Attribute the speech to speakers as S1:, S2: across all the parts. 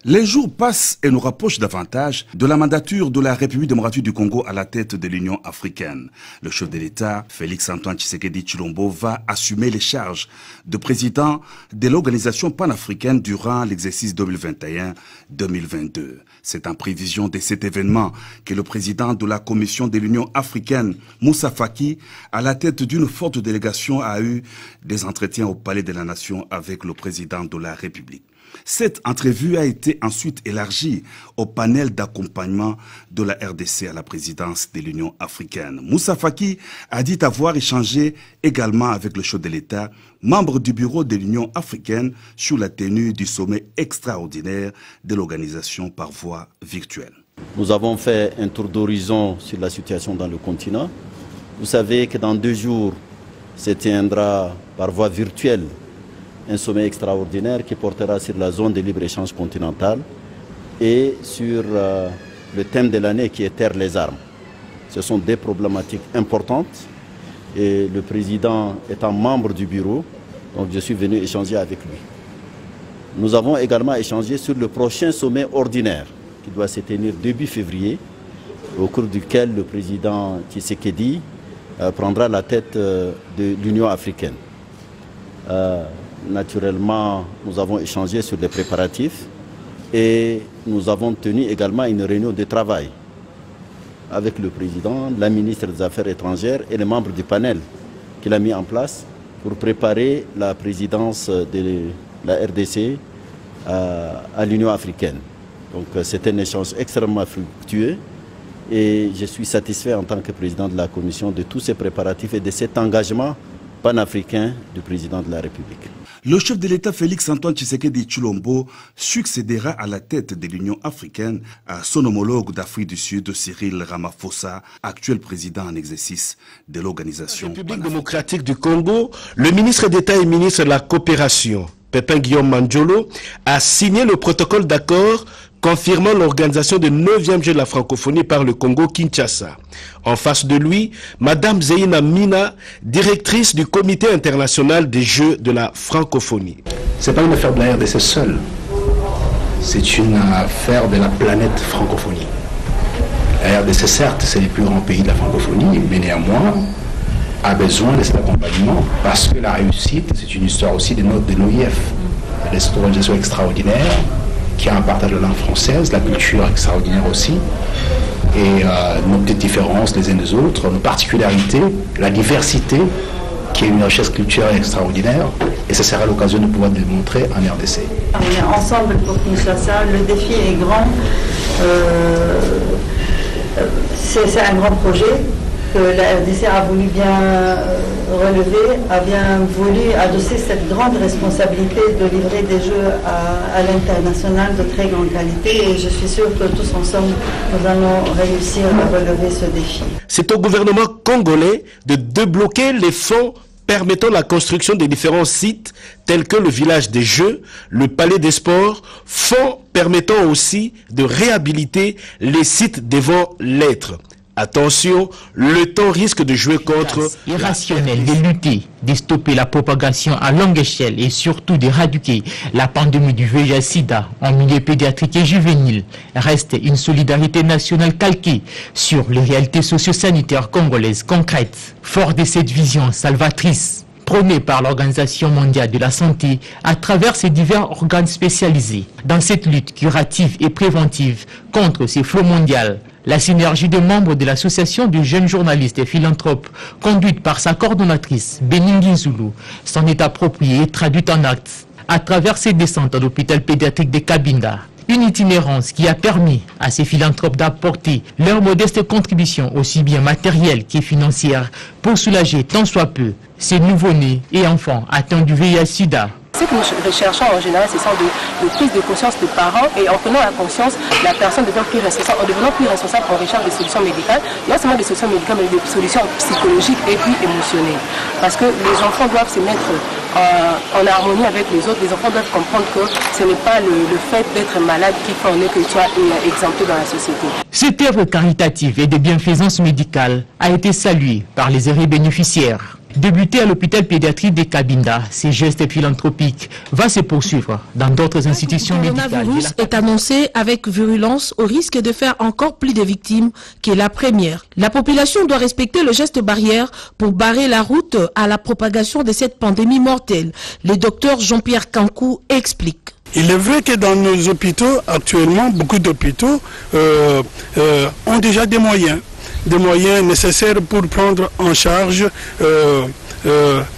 S1: Les jours passent et nous rapprochent davantage de la mandature de la République démocratique du Congo à la tête de l'Union africaine. Le chef de l'État, Félix-Antoine Tshisekedi Tshilombo, va assumer les charges de président de l'organisation panafricaine durant l'exercice 2021-2022. C'est en prévision de cet événement que le président de la Commission de l'Union africaine, Moussa Faki, à la tête d'une forte délégation, a eu des entretiens au Palais de la Nation avec le président de la République. Cette entrevue a été ensuite élargie au panel d'accompagnement de la RDC à la présidence de l'Union africaine. Moussa Faki a dit avoir échangé également avec le chef de l'État, membre du bureau de l'Union africaine, sur la tenue du sommet extraordinaire de l'organisation par voie virtuelle.
S2: Nous avons fait un tour d'horizon sur la situation dans le continent. Vous savez que dans 2 jours se tiendra par voie virtuelle un sommet extraordinaire qui portera sur la zone de libre-échange continentale et sur le thème de l'année qui est Terre les armes. Ce sont des problématiques importantes et le président étant membre du bureau, donc je suis venu échanger avec lui. Nous avons également échangé sur le prochain sommet ordinaire qui doit se tenir début février, au cours duquel le président Tshisekedi prendra la tête de l'Union africaine. Naturellement, nous avons échangé sur les préparatifs et nous avons tenu également une réunion de travail avec le président, la ministre des Affaires étrangères et les membres du panel qu'il a mis en place pour préparer la présidence de la RDC à l'Union africaine. Donc c'est un échange extrêmement fructueux et je suis satisfait en tant que président de la Commission de tous ces préparatifs et de cet engagement panafricain du président de la République.
S1: Le chef de l'État Félix-Antoine Tshisekedi Tshilombo succédera à la tête de l'Union africaine à son homologue d'Afrique du Sud, Cyril Ramaphosa, actuel président en exercice de l'organisation.
S3: République démocratique du Congo, le ministre d'État et ministre de la Coopération, Pépin Guillaume Mandjolo, a signé le protocole d'accord confirmant l'organisation du 9e Jeux de la francophonie par le Congo-Kinshasa. En face de lui, Madame Zeina Mina, directrice du Comité international des Jeux de la francophonie.
S4: Ce n'est pas une affaire de la RDC seule, c'est une affaire de la planète francophonie. La RDC, certes, c'est le plus grand pays de la francophonie, mais néanmoins, a besoin de cet accompagnement parce que la réussite, c'est une histoire aussi de l'OIF, des organisations extraordinaires, qui a un partage de la langue française, la culture extraordinaire aussi, et nos petites différences les uns des autres, nos particularités, la diversité, qui est une richesse culturelle extraordinaire, et ça sera l'occasion de pouvoir le démontrer en RDC.
S5: On est ensemble pour Kinshasa, le défi est grand, c'est un grand projet que la RDC a voulu bien relever, a bien voulu adosser cette grande responsabilité de livrer des jeux à l'international de très grande qualité et je suis sûre que tous ensemble nous allons réussir à relever ce défi.
S3: C'est au gouvernement congolais de débloquer les fonds permettant la construction des différents sites tels que le village des Jeux, le palais des sports, fonds permettant aussi de réhabiliter les sites devant l'être. Attention, le temps risque de jouer contre...
S6: Irrationnel de lutter, de stopper la propagation à longue échelle et surtout d'éradiquer la pandémie du VIH-Sida en milieu pédiatrique et juvénile reste une solidarité nationale calquée sur les réalités socio-sanitaires congolaises concrètes. Fort de cette vision salvatrice, prônée par l'Organisation mondiale de la santé à travers ses divers organes spécialisés. Dans cette lutte curative et préventive contre ces flots mondiaux, la synergie des membres de l'association de jeunes journalistes et philanthropes, conduite par sa coordonnatrice, Beningui Zulu, s'en est appropriée et traduite en actes à travers ses descentes à l'hôpital pédiatrique de Kabinda. Une itinérance qui a permis à ces philanthropes d'apporter leur modeste contribution aussi bien matérielle que financière pour soulager tant soit peu ces nouveau-nés et enfants atteints du VIH-Sida.
S7: Ce que nous recherchons en général, c'est ça de prise de conscience des parents et en prenant la conscience, la personne devient plus responsable. En devenant plus responsable, on recherche des solutions médicales, non seulement des solutions médicales, mais des solutions psychologiques et puis émotionnelles. Parce que les enfants doivent se mettre en harmonie avec les autres. Les enfants doivent comprendre que ce n'est pas le fait d'être malade qui fait en est que tu es exempté dans la société.
S6: Cette œuvre caritative et de bienfaisance médicale a été saluée par les heureux bénéficiaires. Débuté à l'hôpital pédiatrique de Cabinda, ces gestes philanthropiques vont se poursuivre dans d'autres institutions médicales.
S8: Le coronavirus est annoncé avec virulence au risque de faire encore plus de victimes que la première. La population doit respecter le geste barrière pour barrer la route à la propagation de cette pandémie mortelle. Le docteur Jean-Pierre Kankou explique.
S9: Il est vrai que dans nos hôpitaux, actuellement, beaucoup d'hôpitaux ont déjà des moyens nécessaires pour prendre en charge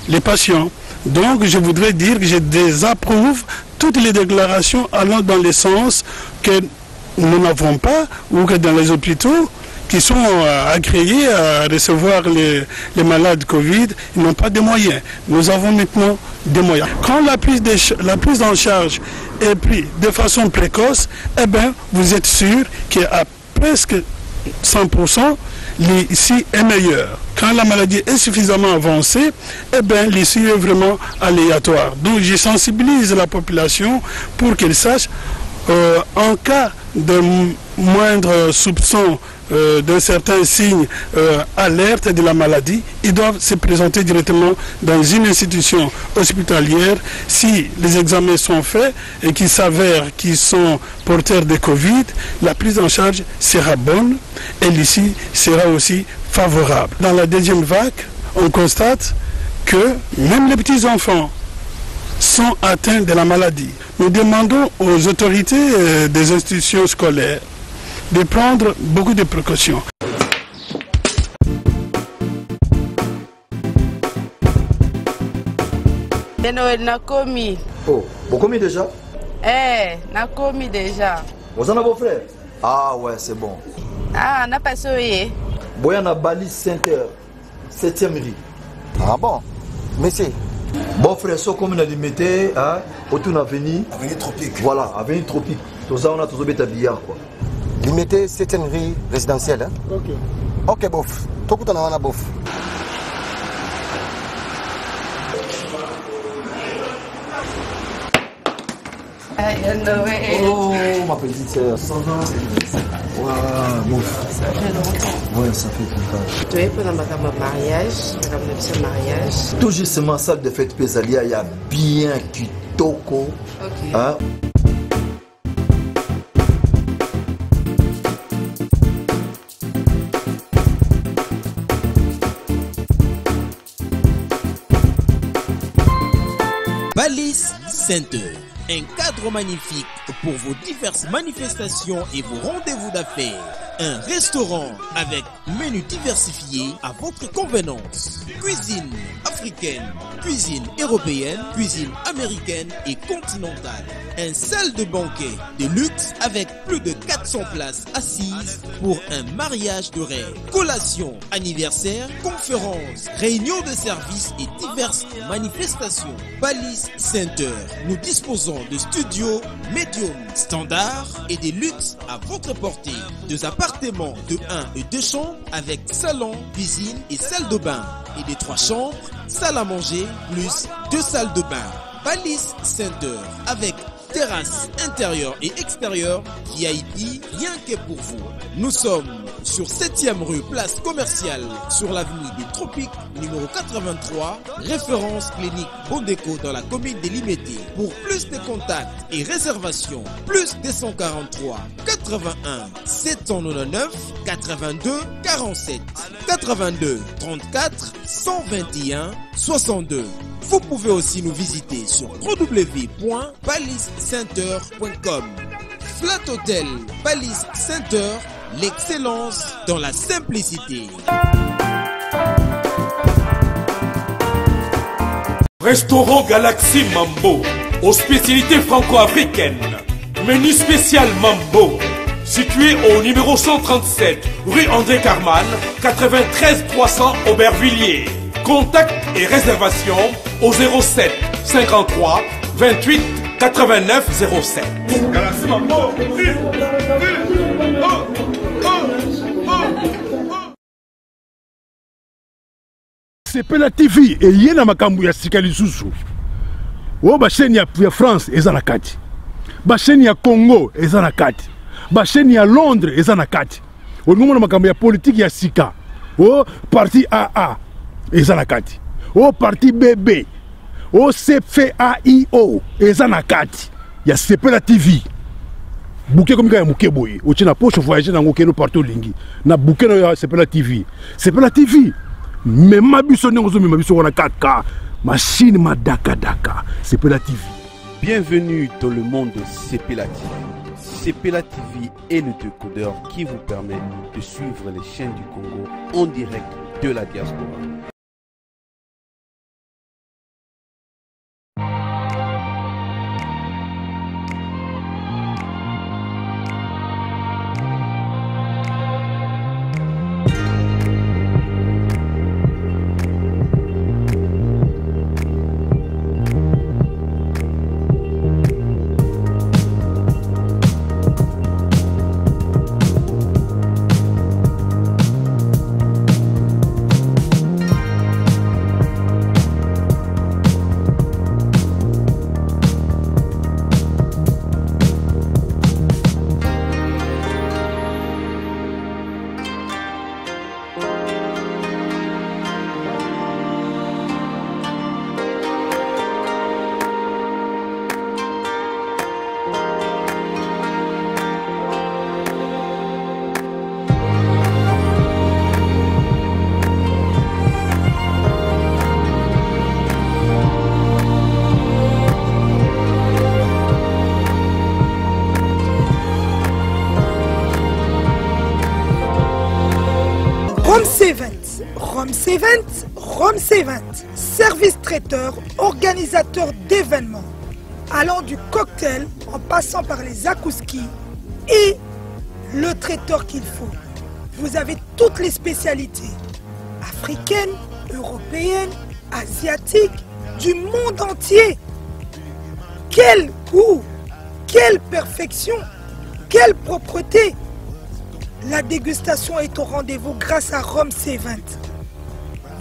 S9: les patients. Donc je voudrais dire que je désapprouve toutes les déclarations allant dans le sens que nous n'avons pas, ou que dans les hôpitaux qui sont agréés à recevoir les malades Covid, ils n'ont pas de moyens. Nous avons maintenant des moyens. Quand la prise en charge est prise de façon précoce, eh bien, vous êtes sûr qu'à presque 100%, l'issue est meilleure. Quand la maladie est suffisamment avancée, eh bien, l'issue est vraiment aléatoire. Donc, je sensibilise la population pour qu'elle sache, en cas de moindre soupçon d'un certain signe alerte de la maladie, ils doivent se présenter directement dans une institution hospitalière. Si les examens sont faits et qu'il s'avère qu'ils sont porteurs de Covid, la prise en charge sera bonne et l'issue sera aussi favorable. Dans la deuxième vague, on constate que même les petits-enfants sont atteints de la maladie. Nous demandons aux autorités des institutions scolaires de prendre beaucoup de précautions.
S10: Nakomi.
S11: Oh, vous commis déjà?
S10: Nakomi déjà.
S11: Vous en avez vos frères? Ah ouais, c'est bon.
S10: Ah, n'a pas soyé.
S11: Boyana Bali Center, 7e rue. Ah bon? Monsieur. Bon frère, so comme on a limité, hein, autour de l'avenue. Avenue Tropique. Voilà, avenue Tropique. Tout ça, on a toujours bêta billard quoi.
S12: Limité 7e rue résidentielle. Hein? Ok. Ok, bof. Tout le monde a bof.
S11: Oh, ma petite sœur, ça va? Ouais, bof.
S10: Ça fait longtemps.
S11: Ouais, ça fait longtemps.
S10: Tu es pendant ma mariage.
S11: Tout justement, salle de fête Pésalia, il y a bien kitoko.
S10: Ok.
S11: Hein?
S13: Balise Center, un cadre magnifique pour vos diverses manifestations et vos rendez-vous d'affaires. Un restaurant avec menu diversifié à votre convenance. Cuisine africaine, cuisine européenne, cuisine américaine et continentale. Un salle de banquet de luxe avec plus de 400 places assises pour un mariage de rêve. Collation, anniversaire, conférences, réunions de services et diverses manifestations. Balise Center, nous disposons de studios médium standard et des luxe à votre portée. Deux appartements de 1 et 2 chambres avec salon, cuisine et salle de bain. Et des 3 chambres, salle à manger plus 2 salles de bain. Balise Center avec terrasse intérieure et extérieure, VIP, rien que pour vous. Nous sommes sur 7e rue, place commerciale, sur l'avenue des Tropiques, numéro 83, référence clinique Bondéco dans la commune de Limete. Pour plus de contacts et réservations, plus 243 81 799 82 47 82 34 121 62. Vous pouvez aussi nous visiter sur www.balisecenter.com. Flat Hotel Balise Center, l'excellence dans la simplicité.
S14: Restaurant Galaxy Mambo, aux spécialités franco-africaines. Menu spécial Mambo, situé au numéro 137, rue André Carman, 93 300 Aubervilliers. Contact et réservation au 07 53 28 89 07. Galaxy Mambo.
S15: C'est Pela TV et yena makambu ya sika lisusu.
S9: o basheni ya France eza na kati, basheni ya Congo eza na kati, basheni ya Londres eza na kati. Olumona makambo ya politique ya sika, o parti AA eza na kati, o parti BB, o CFAIO eza na kati ya Sepela TV. Bouquet comme ya muke boye, o tina poche voyager na ngokeno partout lingi. Na bouquet na Sepela TV. Sepela TV. Même ma biso n'engozo même biso wana 4K. Machine ma daka. Sepela TV.
S15: Bienvenue dans le monde de Sepela TV. Sepela TV est le décodeur qui vous permet de suivre les chaînes du Congo en direct de la diaspora.
S16: Rome C20, service traiteur, organisateur d'événements, allant du cocktail en passant par les akouski et le traiteur qu'il faut. Vous avez toutes les spécialités, africaines, européennes, asiatiques, du monde entier. Quel goût, quelle perfection, quelle propreté. La dégustation est au rendez-vous grâce à Rome C20.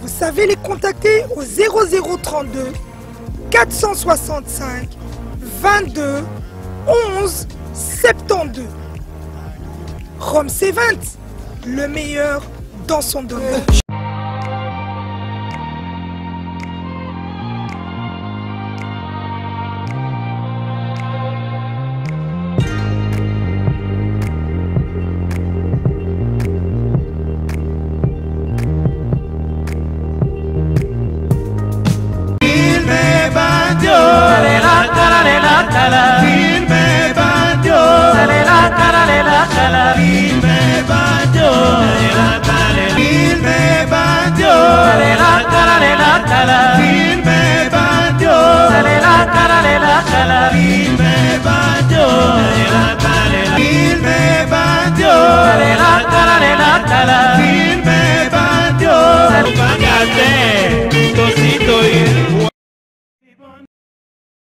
S16: Vous savez les contacter au 0032 465 22 11 72. Rome C20, le meilleur dans son domaine.